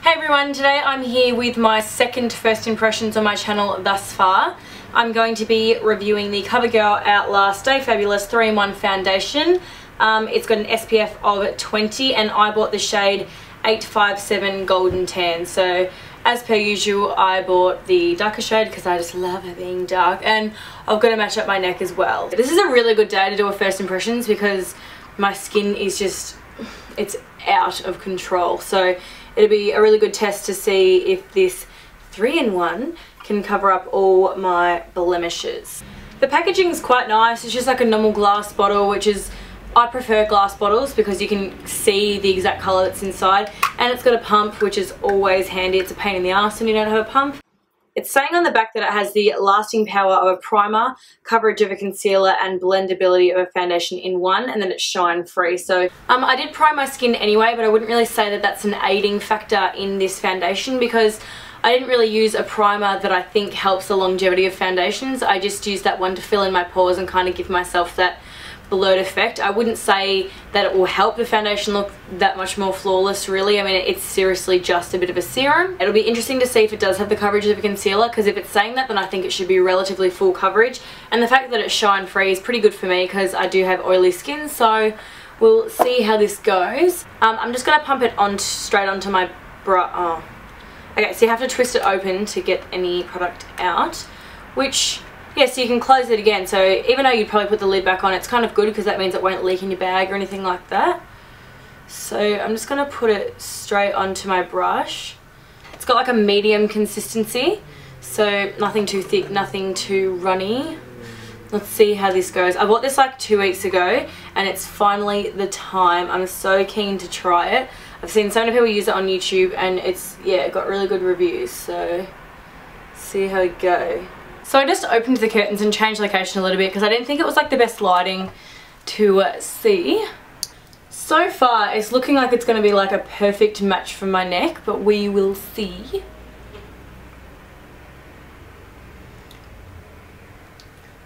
Hey everyone, today I'm here with my second first impressions on my channel thus far. I'm going to be reviewing the Covergirl Outlast Stay Fabulous 3-in-1 foundation. It's got an SPF of 20 and I bought the shade 857 Golden Tan. So as per usual, I bought the darker shade because I just love it being dark, and I've got to match up my neck as well. This is a really good day to do a first impressions because my skin is just, it's out of control. So it'll be a really good test to see if this 3-in-1 can cover up all my blemishes. The packaging is quite nice. It's just like a normal glass bottle, which is, I prefer glass bottles because you can see the exact colour that's inside, and it's got a pump, which is always handy. It's a pain in the arse when you don't have a pump. It's saying on the back that it has the lasting power of a primer, coverage of a concealer, and blendability of a foundation in one, and then it's shine free. So I did prime my skin anyway, but I wouldn't really say that that's an aiding factor in this foundation because I didn't really use a primer that I think helps the longevity of foundations. I just used that one to fill in my pores and kind of give myself that blurred effect. I wouldn't say that it will help the foundation look that much more flawless really. I mean, it's seriously just a bit of a serum. It'll be interesting to see if it does have the coverage of a concealer, because if it's saying that, then I think it should be relatively full coverage, and the fact that it's shine free is pretty good for me because I do have oily skin. So we'll see how this goes. I'm just going to pump it on straight onto my brush. Okay, so you have to twist it open to get any product out, which, yeah, so you can close it again. So even though you'd probably put the lid back on, it's kind of good because that means it won't leak in your bag or anything like that. So I'm just going to put it straight onto my brush. It's got like a medium consistency, so nothing too thick, nothing too runny. Let's see how this goes. I bought this like 2 weeks ago and it's finally the time. I'm so keen to try it. I've seen so many people use it on YouTube and it's, yeah, got really good reviews. So see how it goes. So I just opened the curtains and changed location a little bit because I didn't think it was like the best lighting to see. So far it's looking like it's going to be like a perfect match for my neck, but we will see.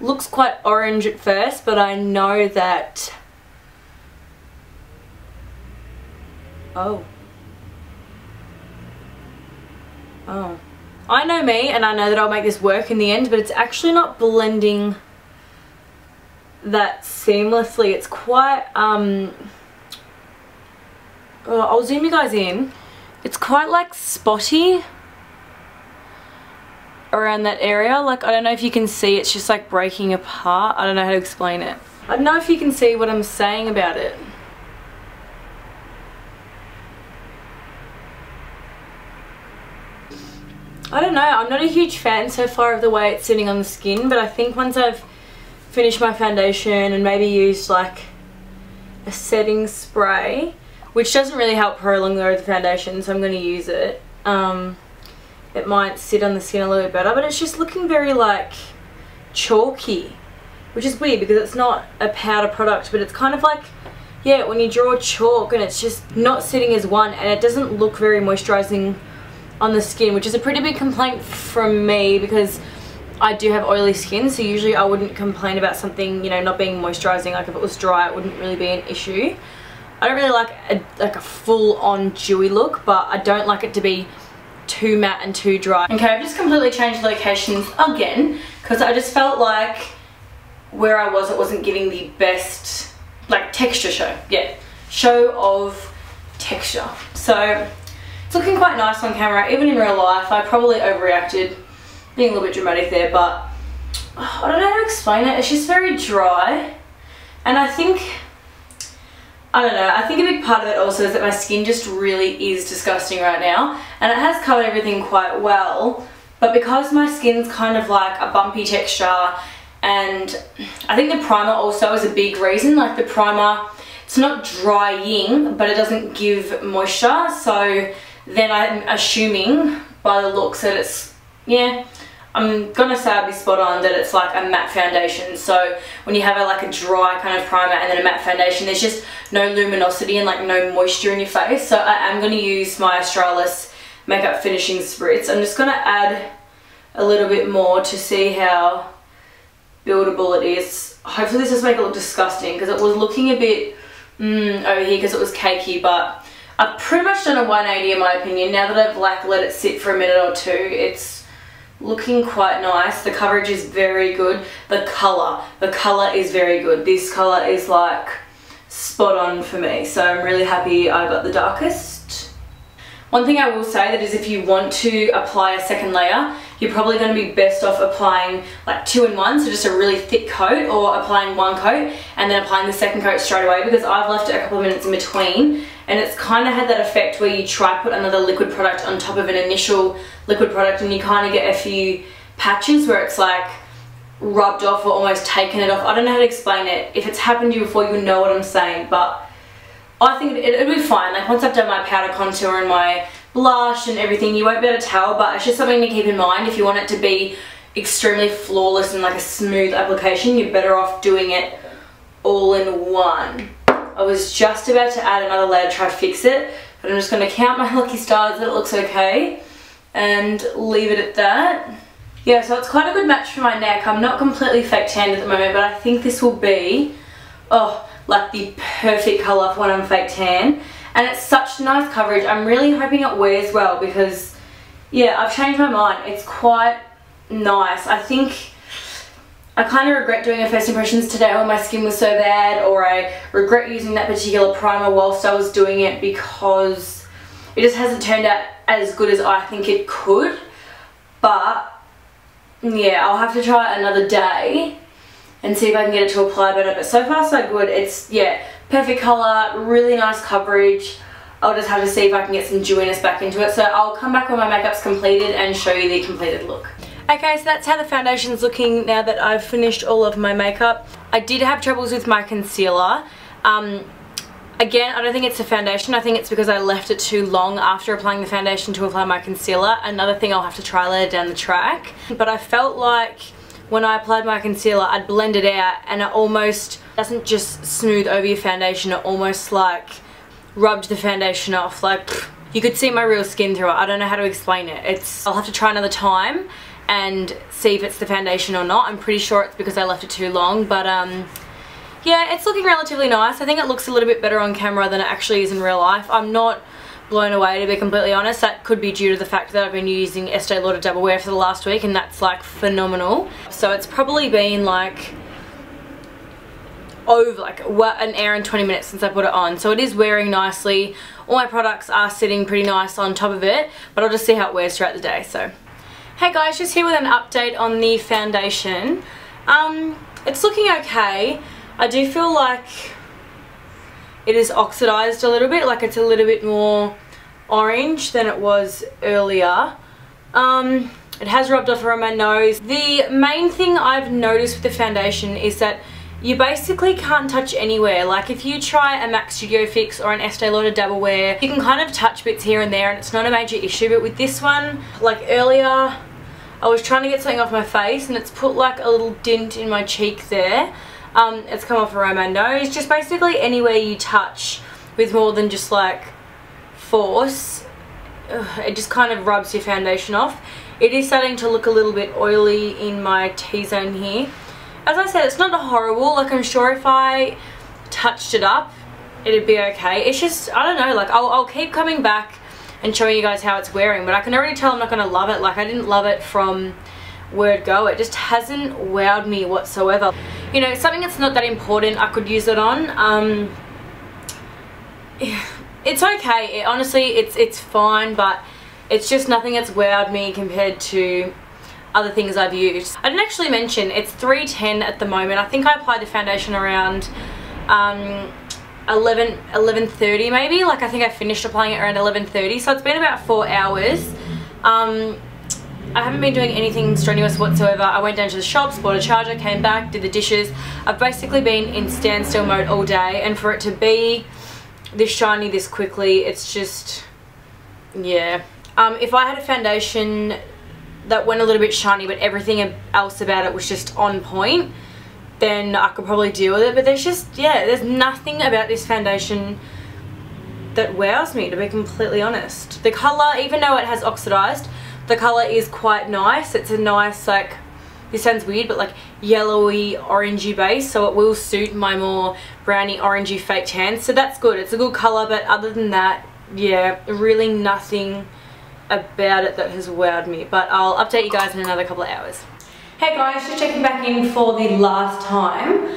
Looks quite orange at first, but I know that... Oh. I know me, and I know that I'll make this work in the end, but it's actually not blending that seamlessly. It's quite, I'll zoom you guys in. It's quite like spotty around that area. Like, I don't know if you can see, it's just like breaking apart. I don't know how to explain it. I don't know if you can see what I'm saying about it. I don't know, I'm not a huge fan so far of the way it's sitting on the skin, but I think once I've finished my foundation and maybe used like a setting spray, which doesn't really help prolong the foundation, so I'm going to use it, it might sit on the skin a little bit better, but it's just looking very like chalky, which is weird because it's not a powder product, but it's kind of like, yeah, when you draw chalk and it's just not sitting as one, and it doesn't look very moisturizing on the skin, which is a pretty big complaint from me because I do have oily skin, so usually I wouldn't complain about something, you know, not being moisturizing. Like if it was dry, it wouldn't really be an issue. I don't really like a full-on dewy look, but I don't like it to be too matte and too dry. Okay, I've just completely changed locations again because I just felt like where I was, it wasn't giving the best like texture show. Yeah, show of texture. So it's looking quite nice on camera. Even in real life, I probably overreacted, being a little bit dramatic there, but I don't know how to explain it. It's just very dry, and I think, I don't know, I think a big part of it also is that my skin just really is disgusting right now, and it has covered everything quite well, but because my skin's kind of like a bumpy texture, and I think the primer also is a big reason. Like the primer, it's not drying, but it doesn't give moisture, so then I'm assuming by the looks that it's, yeah, I'm gonna say I'll be spot on that it's like a matte foundation. So when you have like a dry kind of primer and then a matte foundation, there's just no luminosity and like no moisture in your face. So I am gonna use my Australis Makeup Finishing Spritz. I'm just gonna add a little bit more to see how buildable it is. Hopefully this doesn't make it look disgusting because it was looking a bit over here because it was cakey, but I've pretty much done a 180 in my opinion. Now that I've like let it sit for a minute or two, it's looking quite nice. The coverage is very good. The colour is very good. This colour is like spot on for me, so I'm really happy I got the darkest. One thing I will say that is if you want to apply a second layer, you're probably going to be best off applying like 2 in 1, so just a really thick coat, or applying 1 coat and then applying the second coat straight away, because I've left it a couple of minutes in between and it's kind of had that effect where you try put another liquid product on top of an initial liquid product and you kind of get a few patches where it's like rubbed off or almost taken it off. I don't know how to explain it. If it's happened to you before, you know what I'm saying, but I think it'll be fine. Like once I've done my powder contour and my blush and everything, you won't be able to tell, but it's just something to keep in mind. If you want it to be extremely flawless and like a smooth application, you're better off doing it all in one. I was just about to add another layer to try to fix it, but I'm just going to count my lucky stars that it looks okay and leave it at that. Yeah, so it's quite a good match for my neck. I'm not completely fake tanned at the moment, but I think this will be, oh, like the perfect colour for when I'm fake tan. And it's such nice coverage. I'm really hoping it wears well because, yeah, I've changed my mind. It's quite nice. I think I kind of regret doing a first impressions today when my skin was so bad, or I regret using that particular primer whilst I was doing it because it just hasn't turned out as good as I think it could. But yeah, I'll have to try it another day and see if I can get it to apply better, but so far so good. It's, yeah, perfect colour, really nice coverage. I'll just have to see if I can get some dewiness back into it. So I'll come back when my makeup's completed and show you the completed look. Okay, so that's how the foundation's looking now that I've finished all of my makeup. I did have troubles with my concealer. Again, I don't think it's the foundation. I think it's because I left it too long after applying the foundation to apply my concealer. Another thing I'll have to try later down the track. But I felt like when I applied my concealer, I'd blend it out and it almost doesn't just smooth over your foundation, it almost like rubbed the foundation off. Like, you could see my real skin through it. I don't know how to explain it. I'll have to try another time and see if it's the foundation or not. I'm pretty sure it's because I left it too long, but yeah, it's looking relatively nice. I think it looks a little bit better on camera than it actually is in real life. I'm not blown away, to be completely honest. That could be due to the fact that I've been using Estee Lauder Double Wear for the last week and that's like phenomenal. So it's probably been like over like an hour and 20 minutes since I put it on. So it is wearing nicely. All my products are sitting pretty nice on top of it, but I'll just see how it wears throughout the day. So hey guys, just here with an update on the foundation. It's looking okay. I do feel like it is oxidized a little bit, like it's a little bit more orange than it was earlier. It has rubbed off around my nose. The main thing I've noticed with the foundation is that you basically can't touch anywhere. Like if you try a MAC Studio Fix or an Estee Lauder Double Wear, you can kind of touch bits here and there and it's not a major issue, but with this one, like earlier, I was trying to get something off my face and it's put like a little dint in my cheek there. It's come off around my nose. Just basically anywhere you touch with more than just like force, it just kind of rubs your foundation off. It is starting to look a little bit oily in my T-zone here. As I said, it's not horrible. Like I'm sure if I touched it up, it'd be okay. It's just, I don't know, like I'll keep coming back and showing you guys how it's wearing, but I can already tell I'm not going to love it. Like I didn't love it from word go. It just hasn't wowed me whatsoever. You know, something that's not that important, I could use it on. It's okay. Honestly, it's fine, but it's just nothing that's wowed me compared to other things I've used. I didn't actually mention, it's 3:10 at the moment. I think I applied the foundation around 11:30 maybe. Like I think I finished applying it around 11:30, so it's been about 4 hours. I haven't been doing anything strenuous whatsoever. I went down to the shops, bought a charger, came back, did the dishes. I've basically been in standstill mode all day, and for it to be this shiny this quickly, it's just, yeah. If I had a foundation that went a little bit shiny but everything else about it was just on point, then I could probably deal with it. But there's just, yeah, there's nothing about this foundation that wows me, to be completely honest. The colour, even though it has oxidized, the colour is quite nice. It's a nice, like, this sounds weird, but like yellowy, orangey base, so it will suit my more browny, orangey fake tan. So that's good. It's a good colour, but other than that, yeah, really nothing about it that has wowed me, but I'll update you guys in another couple of hours. Hey guys, just checking back in for the last time.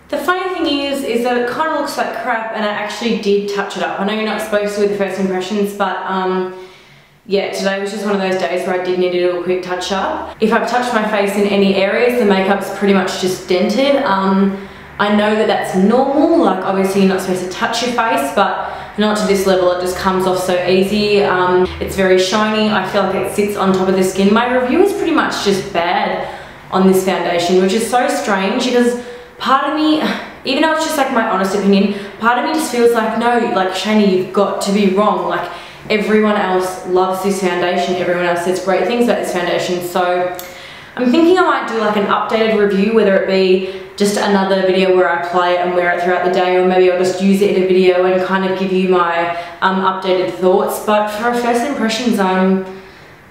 The funny thing is that it kind of looks like crap, and I actually did touch it up. I know you're not supposed to with the first impressions, but yeah, today was just one of those days where I did need to do a quick touch up. If I've touched my face in any areas, the makeup's pretty much just dented. I know that that's normal, like obviously you're not supposed to touch your face, but not to this level. It just comes off so easy. It's very shiny. I feel like it sits on top of the skin. My review is pretty much just bad on this foundation, which is so strange because part of me, even though it's just like my honest opinion, part of me just feels like, no, like Shaina, you've got to be wrong. Like everyone else loves this foundation. Everyone else says great things about this foundation. So I'm thinking I might do like an updated review, whether it be just another video where I apply it and wear it throughout the day, or maybe I'll just use it in a video and kind of give you my updated thoughts. But for first impressions, I'm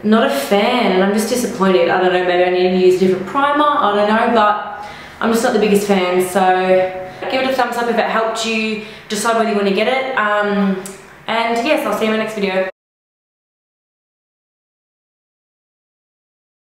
not a fan and I'm just disappointed. I don't know, maybe I need to use a different primer, I don't know, but I'm just not the biggest fan. So give it a thumbs up if it helped you decide whether you want to get it. And yes, I'll see you in my next video.